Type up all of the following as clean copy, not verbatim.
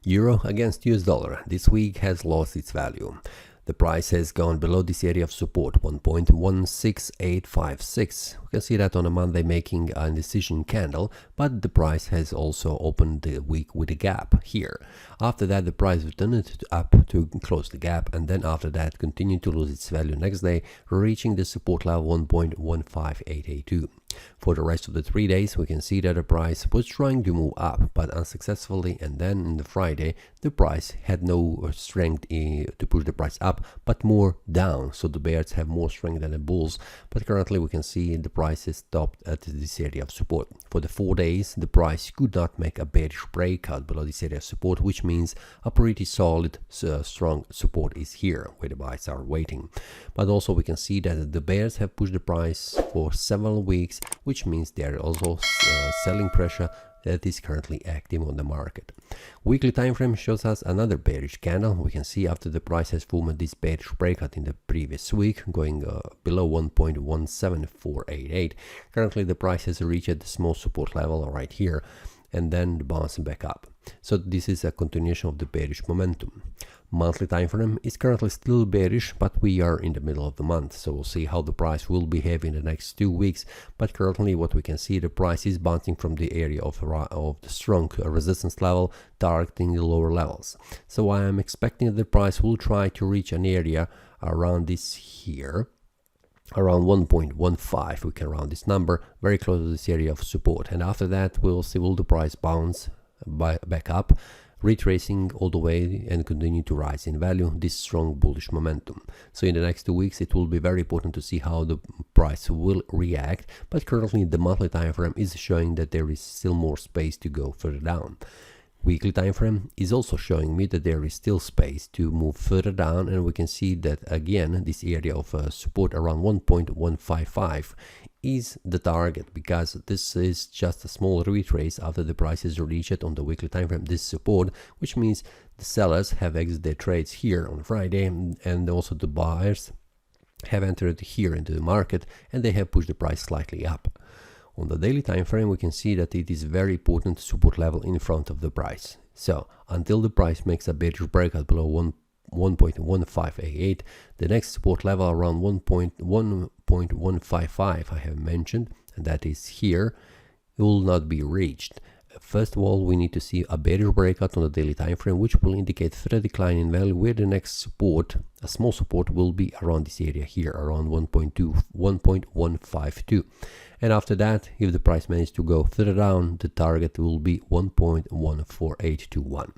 Euro against US dollar this week has lost its value. The price has gone below this area of support, 1.16856. We can see that on a Monday making an indecision candle, but the price has also opened the week with a gap here. After that, the price returned up to close the gap, and then after that continued to lose its value next day, reaching the support level 1.15882. For the rest of the 3 days, we can see that the price was trying to move up, but unsuccessfully, and then on the Friday, the price had no strength to push the price up, but more down, so the bears have more strength than the bulls, but currently we can see the price is stopped at this area of support. For the 4 days, the price could not make a bearish breakout below this area of support, which means a pretty solid, strong support is here, where the buys are waiting. But also we can see that the bears have pushed the price for several weeks, which means there are also selling pressure that is currently active on the market. Weekly time frame shows us another bearish candle. We can see after the price has formed this bearish breakout in the previous week, going below 1.17488. Currently the price has reached the small support level right here, and then bouncing back up. So this is a continuation of the bearish momentum. Monthly time frame is currently still bearish, but we are in the middle of the month, so we'll see how the price will behave in the next 2 weeks. But currently what we can see, the price is bouncing from the area of the strong resistance level, targeting the lower levels. So I am expecting that the price will try to reach an area around this here, around 1.15. We can round this number very close to this area of support, and after that we'll see will the price bounce back up, retracing all the way and continue to rise in value, this strong bullish momentum. So in the next 2 weeks it will be very important to see how the price will react, but currently the monthly time frame is showing that there is still more space to go further down. Weekly time frame is also showing me that there is still space to move further down, and we can see that again this area of support around 1.155 is the target, because this is just a small retrace after the price is reached on the weekly time frame this support, which means the sellers have exited their trades here on Friday, and also the buyers have entered here into the market, and they have pushed the price slightly up. On the daily time frame, we can see that it is very important support level in front of the price. So until the price makes a bearish breakout below 1.1588, the next support level around 1.155 I have mentioned, and that is here, will not be reached. First of all, we need to see a bearish breakout on the daily time frame, which will indicate further decline in value, where the next support, a small support, will be around this area here, around 1.152. And after that, if the price manages to go further down, the target will be 1.14821.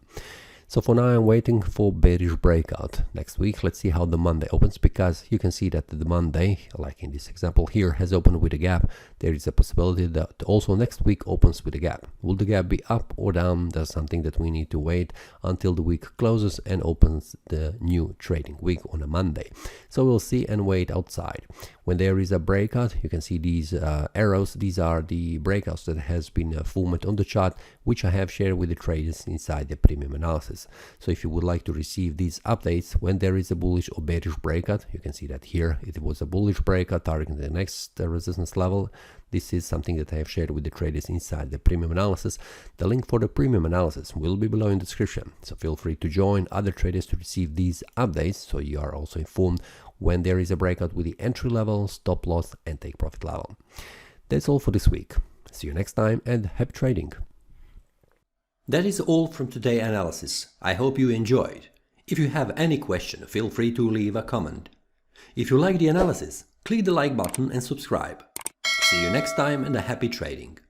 So for now, I'm waiting for bearish breakout next week. Let's see how the Monday opens, because you can see that the Monday, like in this example here, has opened with a gap. There is a possibility that also next week opens with a gap. Will the gap be up or down? That's something that we need to wait until the week closes and opens the new trading week on a Monday. So we'll see and wait outside. When there is a breakout, you can see these arrows. These are the breakouts that has been formed on the chart, which I have shared with the traders inside the premium analysis. So if you would like to receive these updates when there is a bullish or bearish breakout, you can see that here it was a bullish breakout targeting the next resistance level. This is something that I have shared with the traders inside the premium analysis. The link for the premium analysis will be below in the description, so feel free to join other traders to receive these updates, so you are also informed when there is a breakout with the entry level, stop loss and take profit level. That's all for this week. See you next time and happy trading. That is all from today's analysis. I hope you enjoyed. If you have any question, feel free to leave a comment. If you like the analysis, click the like button and subscribe. See you next time and a happy trading.